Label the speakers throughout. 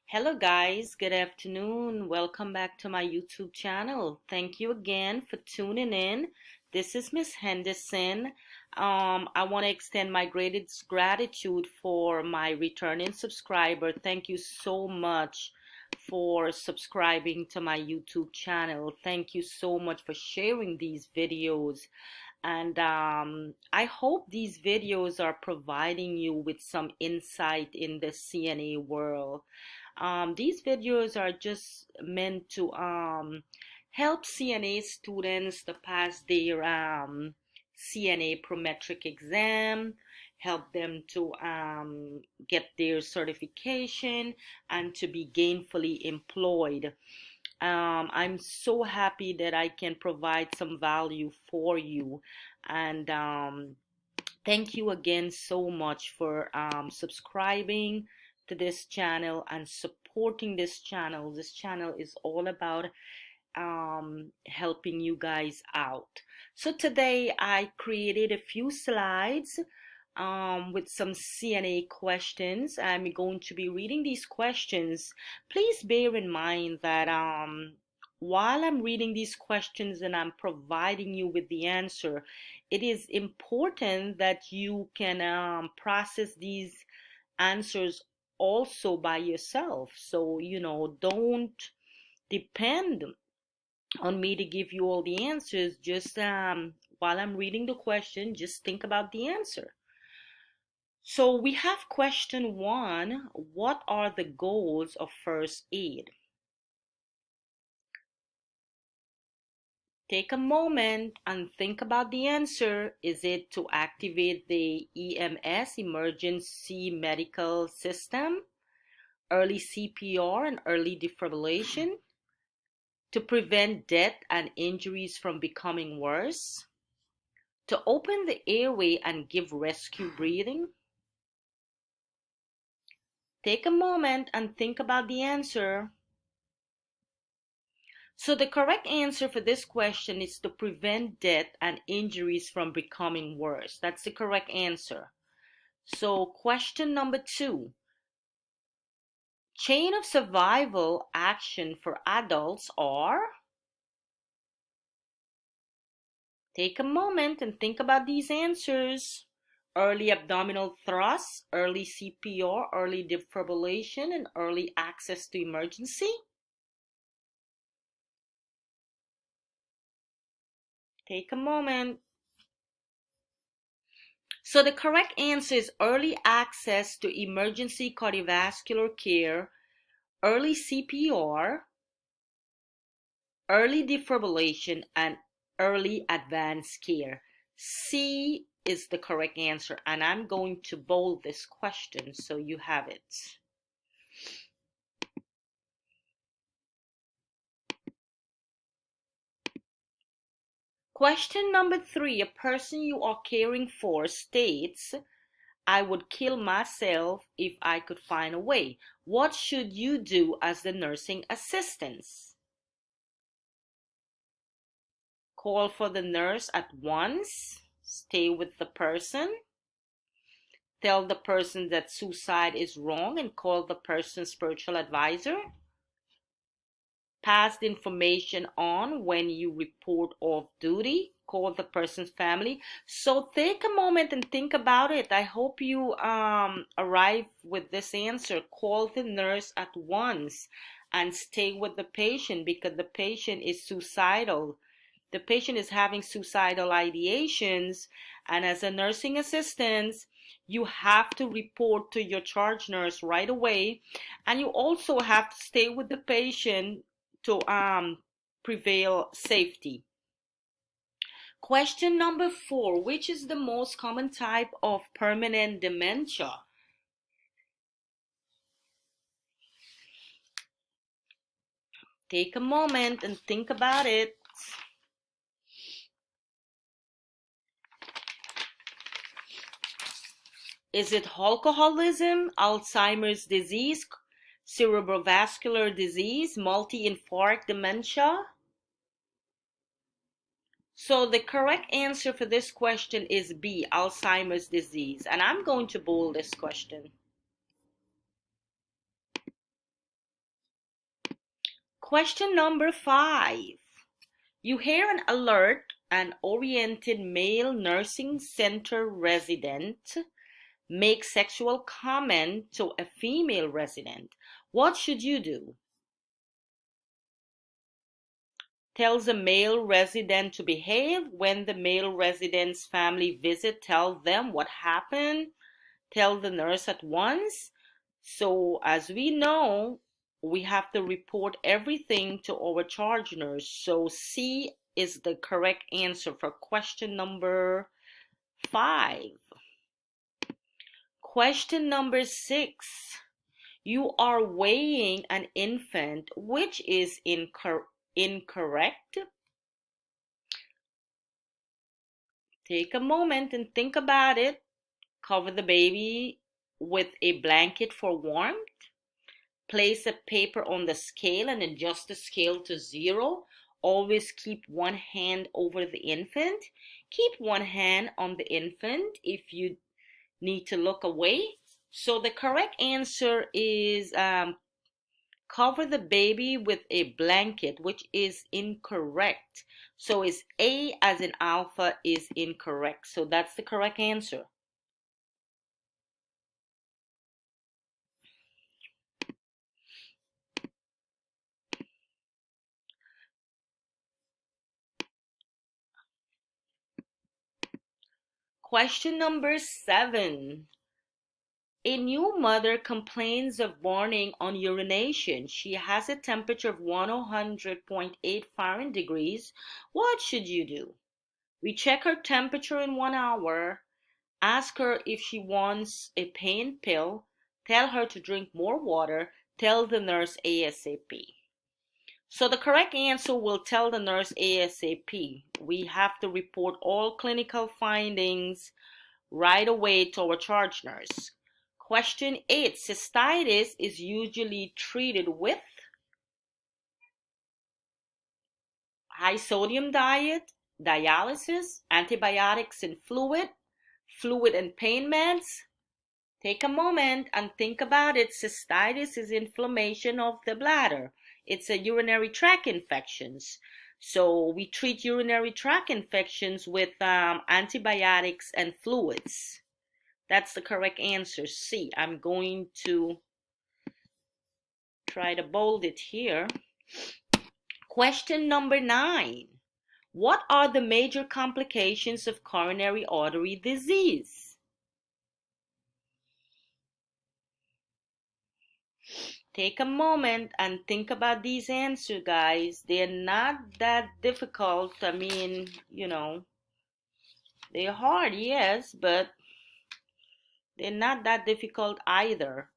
Speaker 1: Hello guys, good afternoon. Welcome back to my YouTube channel. Thank you again for tuning in. This is Miss Henderson. I want to extend my greatest gratitude for my returning subscriber. Thank you so much for subscribing to my YouTube channel. Thank you so much for sharing these videos. And I hope these videos are providing you with some insight in the CNA world. These videos are just meant to help CNA students to pass their CNA prometric exam, help them to get their certification and to be gainfully employed. I'm so happy that I can provide some value for you. And thank you again so much for subscribing to this channel and supporting this channel. This channel is all about helping you guys out. So today I created a few slides with some CNA questions. I'm going to be reading these questions. Please bear in mind that while I'm reading these questions and I'm providing you with the answer, it is important that you can process these answers also by yourself. So, don't depend on me to give you all the answers. Just while I'm reading the question, just think about the answer. So we have question one. What are the goals of first aid? Take a moment and think about the answer. Is it to activate the EMS, emergency medical system, early CPR and early defibrillation, to prevent death and injuries from becoming worse, to open the airway and give rescue breathing? Take a moment and think about the answer. So the correct answer for this question is to prevent death and injuries from becoming worse. That's the correct answer. So question number two. Chain of survival action for adults are? Take a moment and think about these answers. Early abdominal thrust, early CPR, early defibrillation, and early access to emergency. Take a moment. So the correct answer is early access to emergency cardiovascular care, early CPR, early defibrillation, and early advanced care. C is the correct answer, and I'm going to bold this question so you have it. Question number three. A person you are caring for states, I would kill myself if I could find a way. What should you do as the nursing assistants? Call for the nurse at once. Stay with the person. Tell the person that suicide is wrong and call the person's spiritual advisor. Pass the information on when you report off duty. Call the person's family. So take a moment and think about it. I hope you arrive with this answer. Call the nurse at once and stay with the patient because the patient is suicidal. The patient is having suicidal ideations, and as a nursing assistant, you have to report to your charge nurse right away, and you also have to stay with the patient to prevail safety. Question number four. Which is the most common type of permanent dementia? Take a moment and think about it. Is it alcoholism, Alzheimer's disease, cerebrovascular disease, multi-infarct dementia? So the correct answer for this question is B, Alzheimer's disease. And I'm going to bold this question. Question number 5. You hear an alert, an oriented male nursing center resident make sexual comment to a female resident. What should you do? Tells the male resident to behave. When the male resident's family visit, tell them what happened. Tell the nurse at once. So as we know, we have to report everything to our charge nurse. So C is the correct answer for question number 5. Question number 6. You are weighing an infant, which is incorrect. Take a moment and think about it. Cover the baby with a blanket for warmth. Place a paper on the scale and adjust the scale to 0. Always keep one hand over the infant. Keep one hand on the infant if you need to look away. So the correct answer is cover the baby with a blanket, which is incorrect. So it's A as in alpha is incorrect. So that's the correct answer. Question number 7. A new mother complains of burning on urination. She has a temperature of 100.8 Fahrenheit degrees. What should you do? We check her temperature in 1 hour. Ask her if she wants a pain pill. Tell her to drink more water. Tell the nurse ASAP. So the correct answer will tell the nurse ASAP. We have to report all clinical findings right away to our charge nurse. Question 8. Cystitis is usually treated with high sodium diet, dialysis, antibiotics and fluid and pain meds. Take a moment and think about it. Cystitis is inflammation of the bladder. It's a urinary tract infections. So we treat urinary tract infections with antibiotics and fluids. That's the correct answer, C. I'm going to try to bold it here. Question number 9. What are the major complications of coronary artery disease? Take a moment and think about these answers, guys. They're not that difficult. I mean, they're hard, yes, but they're not that difficult either.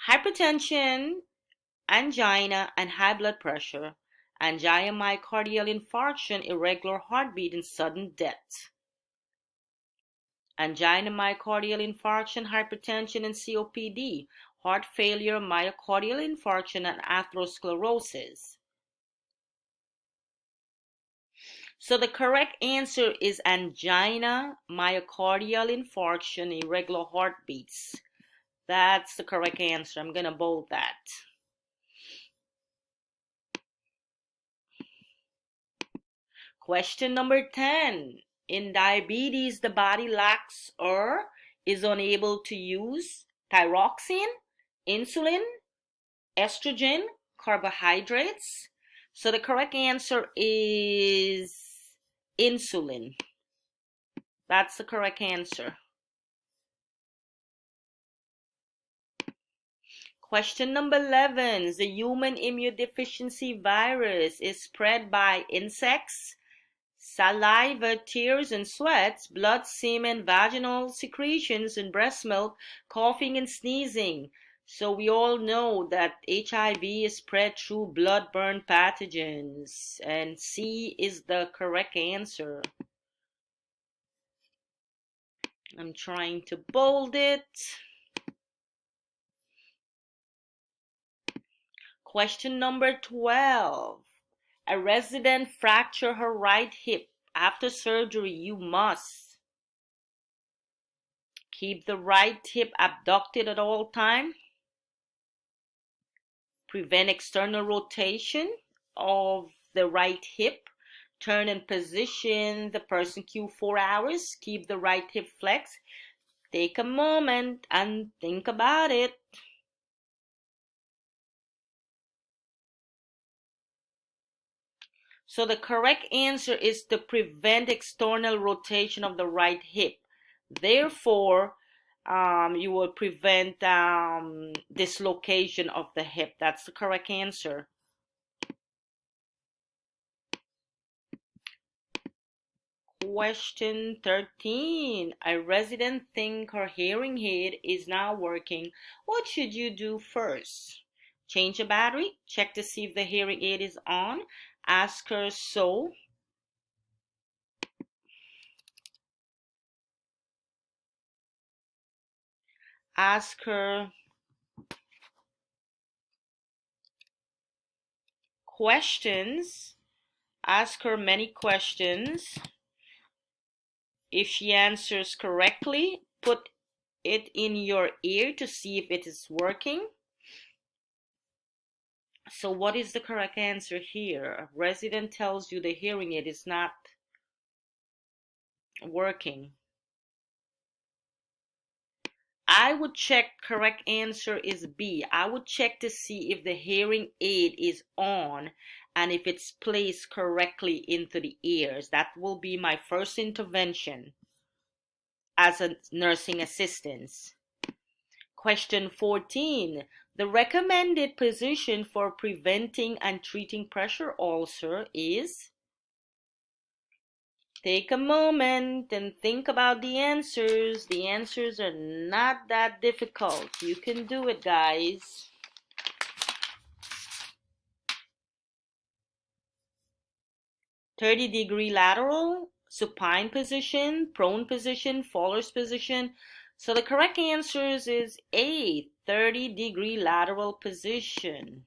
Speaker 1: Hypertension, angina, and high blood pressure, angina, myocardial infarction, irregular heartbeat, and sudden death. Angina, myocardial infarction, hypertension, and COPD, heart failure, myocardial infarction, and atherosclerosis. So the correct answer is angina, myocardial infarction, irregular heartbeats. That's the correct answer. I'm going to bold that. Question number 10. In diabetes, the body lacks or is unable to use thyroxine, insulin, estrogen, carbohydrates. So the correct answer is insulin. That's the correct answer. Question number 11. The human immunodeficiency virus is spread by insects, saliva, tears and sweats, blood, semen, vaginal secretions, and breast milk, coughing and sneezing. So we all know that HIV is spread through blood-borne pathogens, and C is the correct answer. I'm trying to bold it. Question number 12. A resident fractured her right hip. After surgery, you must keep the right hip abducted at all times. prevent external rotation of the right hip, turn and position the person Q4 hours, keep the right hip flexed. Take a moment and think about it. So the correct answer is to prevent external rotation of the right hip. Therefore, you will prevent dislocation of the hip. That's the correct answer. Question 13. A resident thinks her hearing aid is not working. What should you do first? Change the battery, check to see if the hearing aid is on, ask her so. Ask her questions. Ask her many questions. If she answers correctly, put it in your ear to see if it is working. So what is the correct answer here? A resident tells you the hearing aid is not working. I would check, correct answer is B. I would check to see if the hearing aid is on and if it's placed correctly into the ears. That will be my first intervention as a nursing assistant. Question 14. The recommended position for preventing and treating pressure ulcer is? Take a moment and think about the answers. The answers are not that difficult. You can do it, guys. "30-degree lateral, supine position, prone position, faller's position." So the correct answers is A, 30-degree lateral position.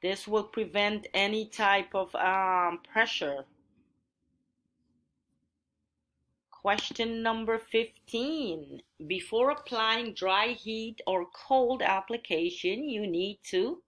Speaker 1: This will prevent any type of pressure. Question number 15. Before applying dry heat or cold application, you need to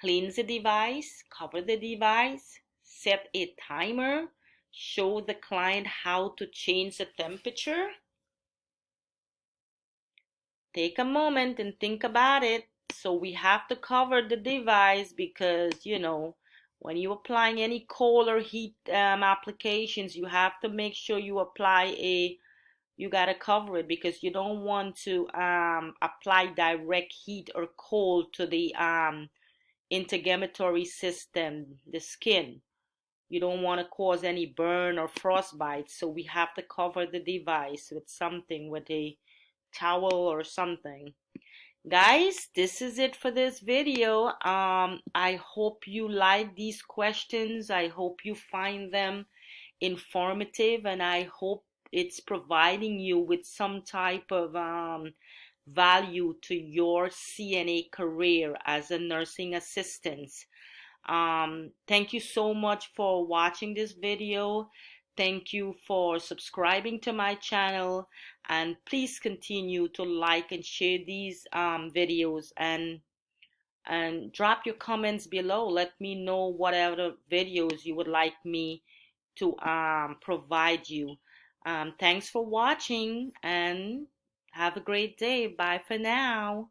Speaker 1: cleanse the device, cover the device, set a timer, show the client how to change the temperature. Take a moment and think about it. So we have to cover the device because, you know, when you're applying any cold or heat applications, you have to make sure you you gotta cover it because you don't want to apply direct heat or cold to the integumentary system, the skin. You don't want to cause any burn or frostbite, so we have to cover the device with something, with a towel or something. Guys, this is it for this video. I hope you like these questions. I hope you find them informative, and I hope it's providing you with some type of value to your CNA career as a nursing assistant. Thank you so much for watching this video. Thank you for subscribing to my channel, and please continue to like and share these videos, and drop your comments below. Let me know what other videos you would like me to provide you. Thanks for watching and have a great day. Bye for now.